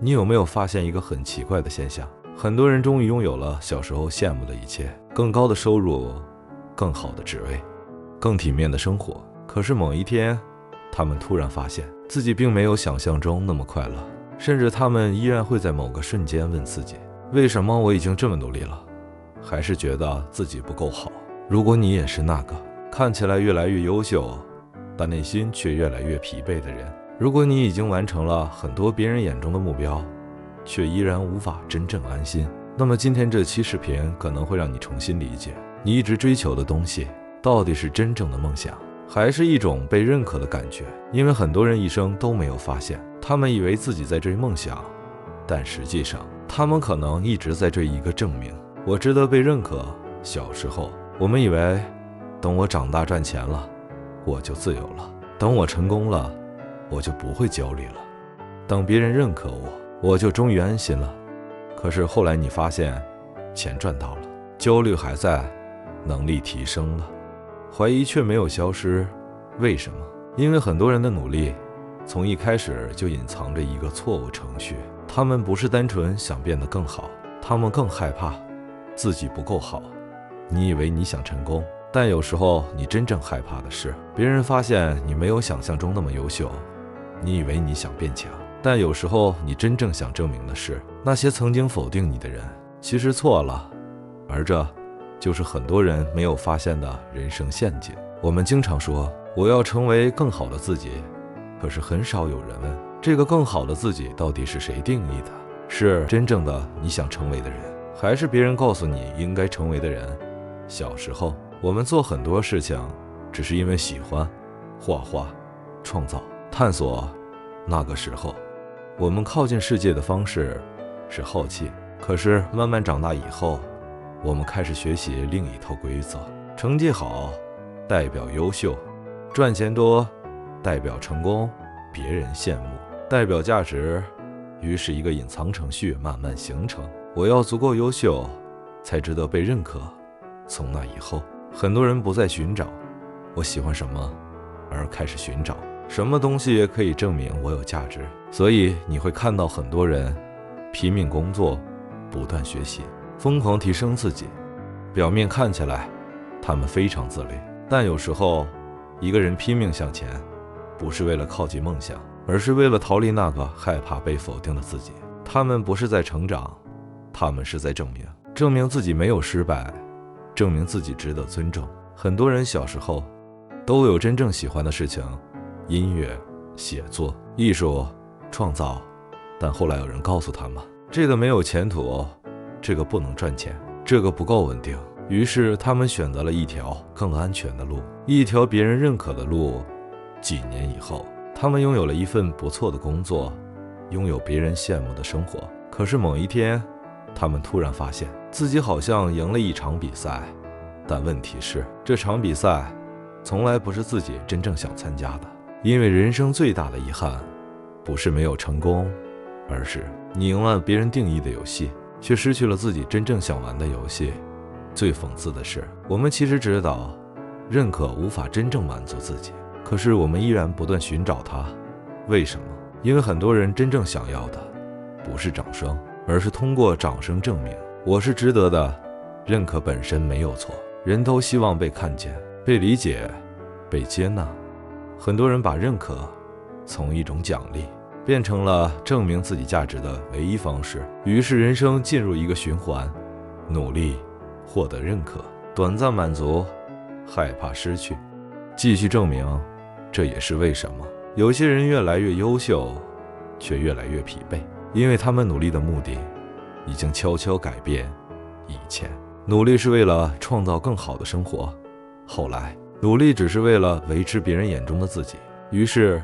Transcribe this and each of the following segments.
你有沒有發現一個很奇怪的現象？很多人終於擁有了小時候羨慕的一切，更高的收入，更好的職位，更體面的生活。可是某一天，他們突然發現自己並沒有想象中那麼快樂，甚至他們依然會在某個瞬間問自己：為什麼我已經這麼努力了，還是覺得自己不夠好？如果你也是那個看起来越來越優秀，但內心卻越來越疲憊的人，如果你已經完成了很多別人眼中的目標，卻依然無法真正安心，那麼今天這期視頻可能会讓你重新理解，你一直追求的東西到底是真正的夢想，還是一種被認可的感覺。因為很多人一生都沒有發现，他們以為自己在追夢想，但實際上他們可能一直在追一個證明：我值得被認可。小时候我們以為，等我長大賺錢了，我就自由了；等我成功了，我就不會焦慮了；等別人認可我，我就終於安心了。可是後來你發現，錢賺到了，焦慮還在，能力提升了，懷疑卻沒有消失。為什麼？因為很多人的努力從一開始就隱藏着一個錯誤程序。他們不是單純想變得更好，他們更害怕自己不夠好。你以為你想成功，但有時候你真正害怕的是別人發現你沒有想象中那麼優秀。你以為你想變強，但有時候你真正想證明的是那些曾經否定你的人其實錯了。而這就是很多人沒有發現的人生陷阱。我們經常說我要成為更好的自己，可是很少有人問，這個更好的自己到底是誰定義的？是真正的你想成為的人，還是別人告訴你應該成為的人？小時候我們做很多事情只是因為喜歡畫畫、創造、探索。那個時候我們靠近世界的方式是好奇。可是慢慢長大以後，我們開始學習另一套規則：成績好代表優秀，賺錢多代表成功，別人羨慕代表價值。於是一個隱藏程序慢慢形成：我要足夠優秀才值得被認可。從那以後，很多人不再尋找我喜歡什麼，而開始尋找什麼東西也可以證明我有價值。所以你会看到很多人拼命工作，不斷學習，瘋狂提升自己。表面看起來他們非常自律，但有時候一個人拼命向前，不是為了靠近夢想，而是為了逃離那個害怕被否定的自己。他們不是在成長，他們是在證明自己没有失敗，證明自己值得尊重。很多人小時候都有真正喜歡的事情，音樂、寫作、藝術、創造，但後来有人告訴他們，這個沒有前途，這個不能賺錢，這個不夠穩定。於是他們選擇了一條更安全的路，一條別人認可的路。幾年以後，他們擁有了一份不錯的工作，擁有別人羨慕的生活。可是某一天，他們突然發现自己好像贏了一場比賽，但問題是，這場比賽從來不是自己真正想參加的。因為人生最大的遺憾，不是沒有成功，而是你贏了別人定義的遊戲，卻失去了自己真正想玩的遊戲。最諷刺的是，我們其實知道認可無法真正滿足自己，可是我們依然不斷尋找它。為什麼？因為很多人真正想要的不是掌聲，而是通過掌聲證明我是值得的。認可本身沒有錯，人都希望被看見、被理解、被接納。很多人把認可從一種獎勵變成了證明自己價值的唯一方式，於是人生進入一個循環：努力獲得認可，短暫滿足，害怕失去，繼續證明。這也是為什麼有些人越來越優秀，卻越來越疲憊，因為他們努力的目的已經悄悄改變。以前努力是為了創造更好的生活，後來努力只是為了維持別人眼中的自己。於是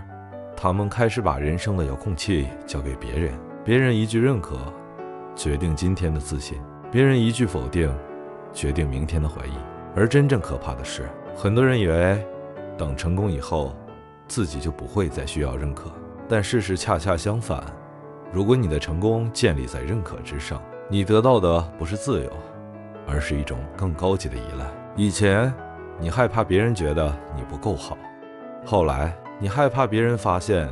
他們開始把人生的遙控器交給別人，別人一句認可決定今天的自信，別人一句否定決定明天的懷疑。而真正可怕的是，很多人以為等成功以後自己就不會再需要認可，但事實恰恰相反。如果你的成功建立在認可之上，你得到的不是自由，而是一種更高级的依賴。以前你害怕別人覺得你不夠好，後來你害怕別人發現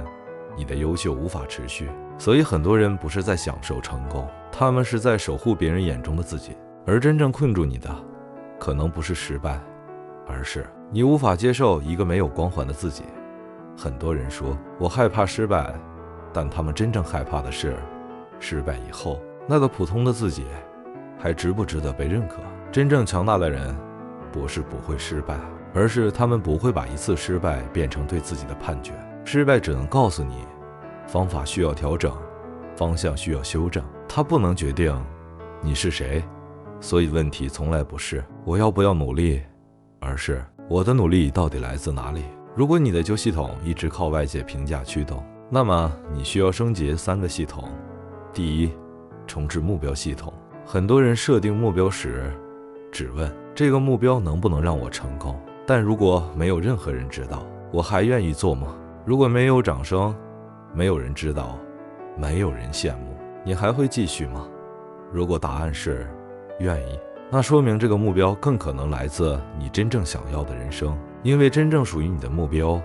你的優秀無法持續，所以很多人不是在享受成功，他們是在守護別人眼中的自己。而真正困住你的，可能不是失敗，而是你無法接受一個沒有光環的自己。很多人說我害怕失敗，但他們真正害怕的是，失敗以後那個普通的自己還值不值得被認可。真正強大的人不是不會失敗，而是他們不會把一次失敗變成對自己的判決。失敗只能告訴你，方法需要調整，方向需要修正，它不能決定你是誰。所以問題從来不是我要不要努力，而是我的努力到底來自哪裡。如果你的舊系統一直靠外界評價驅動，那麼你需要升級3個系統。第一，重置目標系統。很多人設定目標時只問這個目標能不能讓我成功，但如果沒有任何人知道，我還願意做嗎？如果沒有掌聲，沒有人知道，沒有人羨慕，你還會繼續嗎？如果答案是願意，那說明這個目標更可能來自你真正想要的人生。因為真正屬於你的目標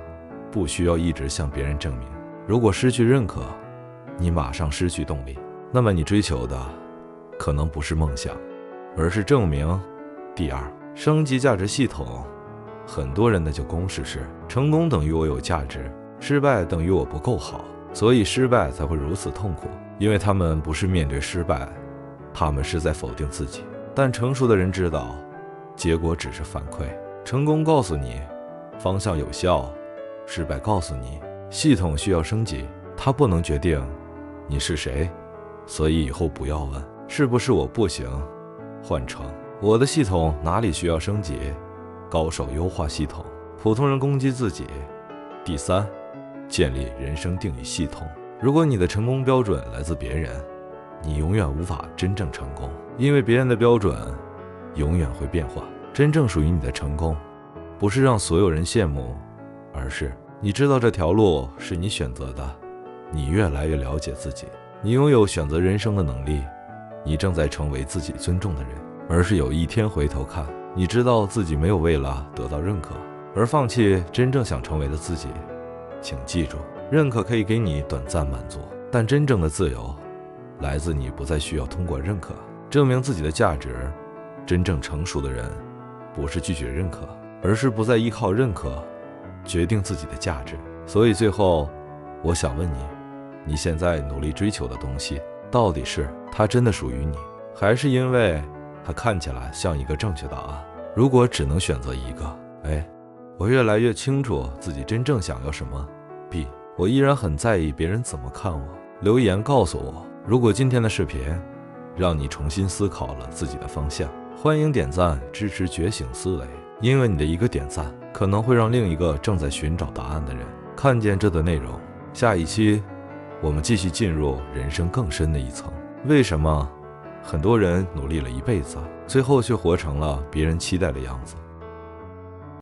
不需要一直向別人證明。如果失去認可，你馬上失去動力，那麼你追求的可能不是夢想，而是證明。第二，升級價值系統。很多人的舊公式是成功等於我有價值，失敗等於我不夠好，所以失敗才會如此痛苦。因为他們不是面對失敗，他們是在否定自己。但成熟的人知道，結果只是反饋。成功告訴你方向有效，失敗告訴你系統需要升級。它不能決定你是誰，所以以後不要問是不是我不行，換成我的系統哪裡需要升級。高手優化系統，普通人攻擊自己。第三，建立人生定義系統。如果你的成功標準來自別人，你永遠無法真正成功，因為別人的標準永遠會變化。真正屬於你的成功，不是讓所有人羨慕，而是你知道這條路是你選擇的，你越來越了解自己，你擁有選擇人生的能力，你正在成為自己尊重的人。而是有一天回頭看，你知道自己没有為了得到認可而放棄真正想成為的自己。請記住，認可可以給你短暫滿足，但真正的自由來自你不再需要通過認可證明自己的價值。真正成熟的人不是拒絕認可，而是不再依靠認可決定自己的價值。所以最後，我想問你，你現在努力追求的東西，到底是它真的屬於你，還是因為它看起來像一個正確答案？如果只能選擇一個 A， 我越來越清楚自己真正想要什麼。 B， 我依然很在意別人怎麼看我。留言告訴我，如果今天的視頻讓你重新思考了自己的方向，歡迎點讚支持覺醒思維，因為你的一個點讚可能會讓另一個正在尋找答案的人看見這的內容。下一期我們繼續進入人生更深的一層。為什麼很多人努力了一輩子，最後卻活成了別人期待的樣子？